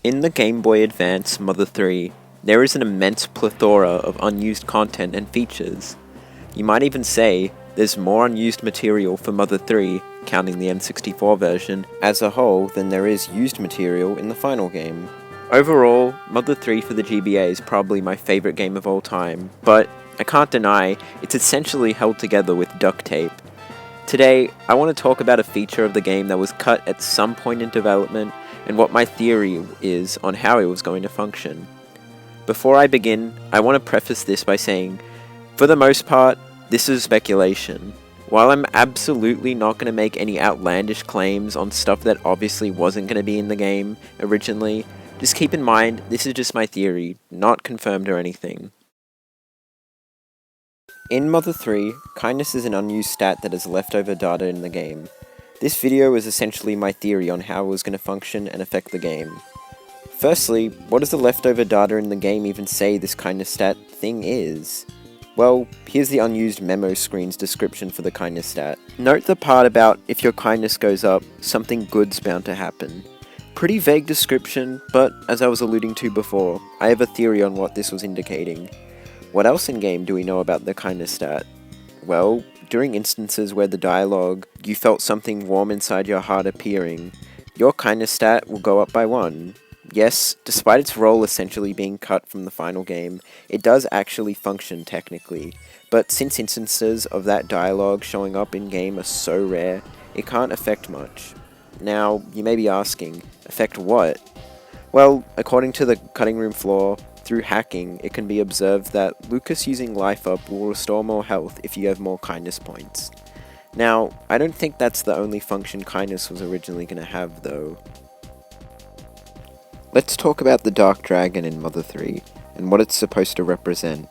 In the Game Boy Advance Mother 3, there is an immense plethora of unused content and features. You might even say there's more unused material for Mother 3, counting the N64 version, as a whole than there is used material in the final game. Overall, Mother 3 for the GBA is probably my favourite game of all time, but I can't deny it's essentially held together with duct tape. Today, I want to talk about a feature of the game that was cut at some point in development and what my theory is on how it was going to function. Before I begin, I want to preface this by saying, for the most part, this is speculation. While I'm absolutely not going to make any outlandish claims on stuff that obviously wasn't going to be in the game originally, just keep in mind this is just my theory, not confirmed or anything. In Mother 3, kindness is an unused stat that has leftover data in the game. This video is essentially my theory on how it was going to function and affect the game. Firstly, what does the leftover data in the game even say this kindness stat thing is? Well, here's the unused memo screen's description for the kindness stat. Note the part about if your kindness goes up, something good's bound to happen. Pretty vague description, but as I was alluding to before, I have a theory on what this was indicating. What else in game do we know about the kindness stat? Well, during instances where the dialogue, you felt something warm inside your heart appearing, your kindness stat will go up by 1. Yes, despite its role essentially being cut from the final game, it does actually function technically, but since instances of that dialogue showing up in game are so rare, it can't affect much. Now, you may be asking, affect what? Well, according to the cutting room floor, through hacking, it can be observed that Lucas using Life Up will restore more health if you have more kindness points. Now, I don't think that's the only function kindness was originally going to have though. Let's talk about the Dark Dragon in Mother 3, and what it's supposed to represent.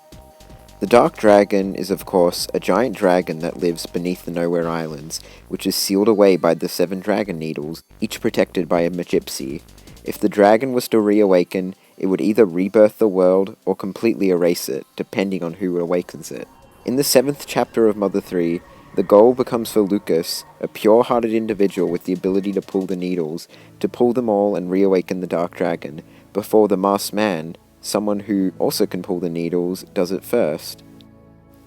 The Dark Dragon is of course a giant dragon that lives beneath the Nowhere Islands, which is sealed away by the 7 dragon needles, each protected by a Magypsy. If the dragon was to reawaken, it would either rebirth the world or completely erase it, depending on who awakens it. In the 7th chapter of Mother 3, the goal becomes for Lucas, a pure-hearted individual with the ability to pull the needles, to pull them all and reawaken the Dark Dragon, before the Masked Man, someone who also can pull the needles, does it first.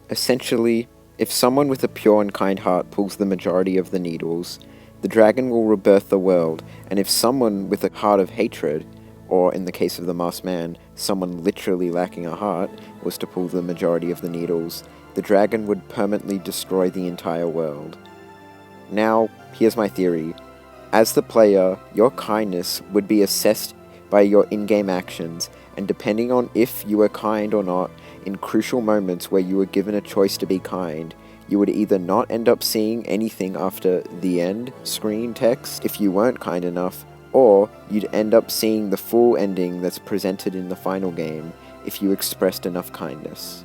Essentially, if someone with a pure and kind heart pulls the majority of the needles, the dragon will rebirth the world, and if someone with a heart of hatred, or in the case of the Masked Man, someone literally lacking a heart, was to pull the majority of the needles, the dragon would permanently destroy the entire world. Now, here's my theory. As the player, your kindness would be assessed by your in-game actions, and depending on if you were kind or not, in crucial moments where you were given a choice to be kind, you would either not end up seeing anything after the end screen text if you weren't kind enough, or you'd end up seeing the full ending that's presented in the final game if you expressed enough kindness.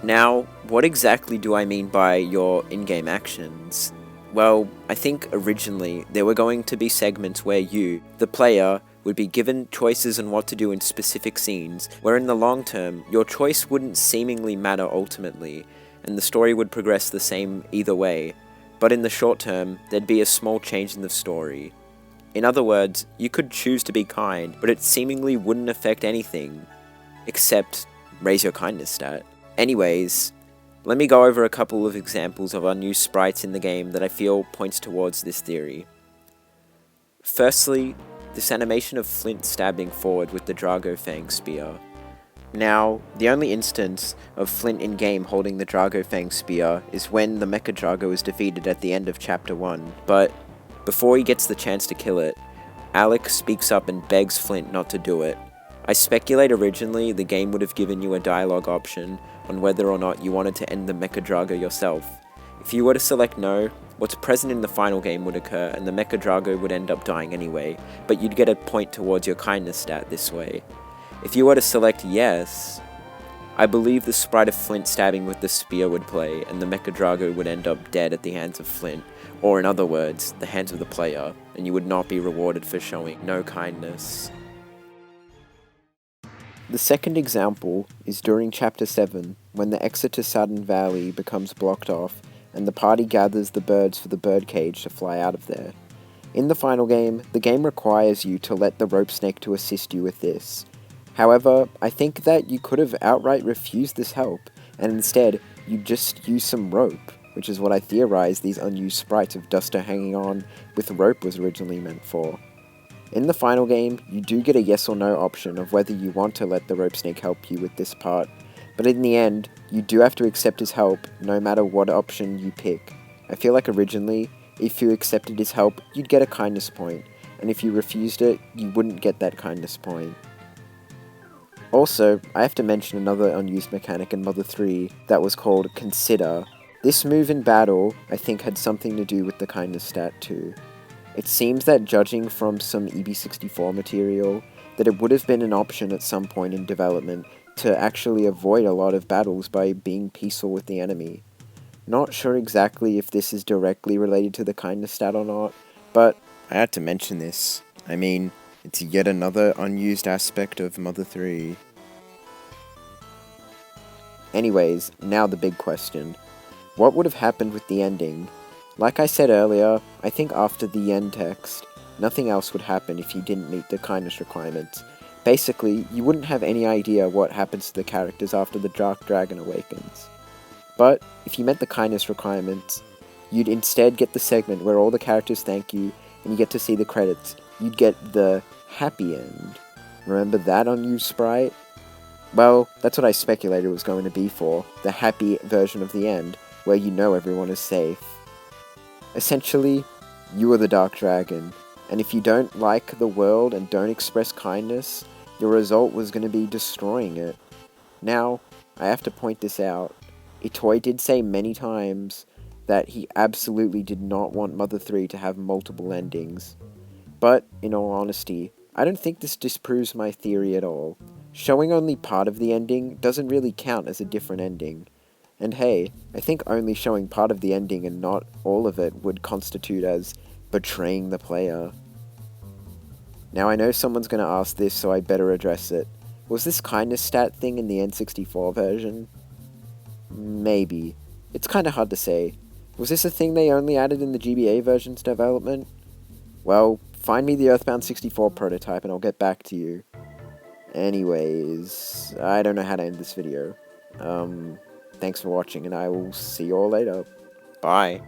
Now, what exactly do I mean by your in-game actions? Well, I think originally there were going to be segments where you, the player, would be given choices on what to do in specific scenes, where in the long term, your choice wouldn't seemingly matter ultimately, and the story would progress the same either way. But in the short term, there'd be a small change in the story. In other words, you could choose to be kind, but it seemingly wouldn't affect anything, except raise your kindness stat. Anyways, let me go over a couple of examples of unused sprites in the game that I feel points towards this theory. Firstly, this animation of Flint stabbing forward with the Drago Fang spear. Now, the only instance of Flint in-game holding the Drago Fang spear is when the Mecha Drago is defeated at the end of Chapter 1, but before he gets the chance to kill it, Alec speaks up and begs Flint not to do it. I speculate originally the game would have given you a dialogue option on whether or not you wanted to end the Mecha Drago yourself. If you were to select no, what's present in the final game would occur and the Mecha Drago would end up dying anyway, but you'd get a point towards your kindness stat this way. If you were to select yes, I believe the sprite of Flint stabbing with the spear would play, and the Mecha Drago would end up dead at the hands of Flint, or in other words, the hands of the player, and you would not be rewarded for showing no kindness. The second example is during Chapter 7, when the exit to Saturn Valley becomes blocked off, and the party gathers the birds for the birdcage to fly out of there. In the final game, the game requires you to let the rope snake to assist you with this. However, I think that you could have outright refused this help, and instead, you just use some rope, which is what I theorized these unused sprites of Duster hanging on with rope was originally meant for. In the final game, you do get a yes or no option of whether you want to let the rope snake help you with this part, but in the end, you do have to accept his help no matter what option you pick. I feel like originally, if you accepted his help, you'd get a kindness point, and if you refused it, you wouldn't get that kindness point. Also, I have to mention another unused mechanic in Mother 3 that was called Consider. This move in battle, I think, had something to do with the kindness stat too. It seems that judging from some EB64 material, that it would have been an option at some point in development to actually avoid a lot of battles by being peaceful with the enemy. Not sure exactly if this is directly related to the kindness stat or not, but I had to mention this. I mean, it's yet another unused aspect of Mother 3. Anyways, now the big question. What would have happened with the ending? Like I said earlier, I think after the end text, nothing else would happen if you didn't meet the kindness requirements. Basically, you wouldn't have any idea what happens to the characters after the Dark Dragon awakens. But, if you met the kindness requirements, you'd instead get the segment where all the characters thank you, and you get to see the credits. You'd get the happy end. Remember that unused sprite? Well, that's what I speculated it was going to be for, the happy version of the end, where you know everyone is safe. Essentially, you are the Dark Dragon, and if you don't like the world and don't express kindness, your result was going to be destroying it. Now, I have to point this out. Itoi did say many times that he absolutely did not want Mother 3 to have multiple endings. But, in all honesty, I don't think this disproves my theory at all. Showing only part of the ending doesn't really count as a different ending. And hey, I think only showing part of the ending and not all of it would constitute as betraying the player. Now I know someone's going to ask this, so I better address it. Was this kindness stat thing in the N64 version? Maybe. It's kinda hard to say. Was this a thing they only added in the GBA version's development? Well, find me the Earthbound 64 prototype and I'll get back to you. Anyways, I don't know how to end this video. Thanks for watching and I will see you all later. Bye.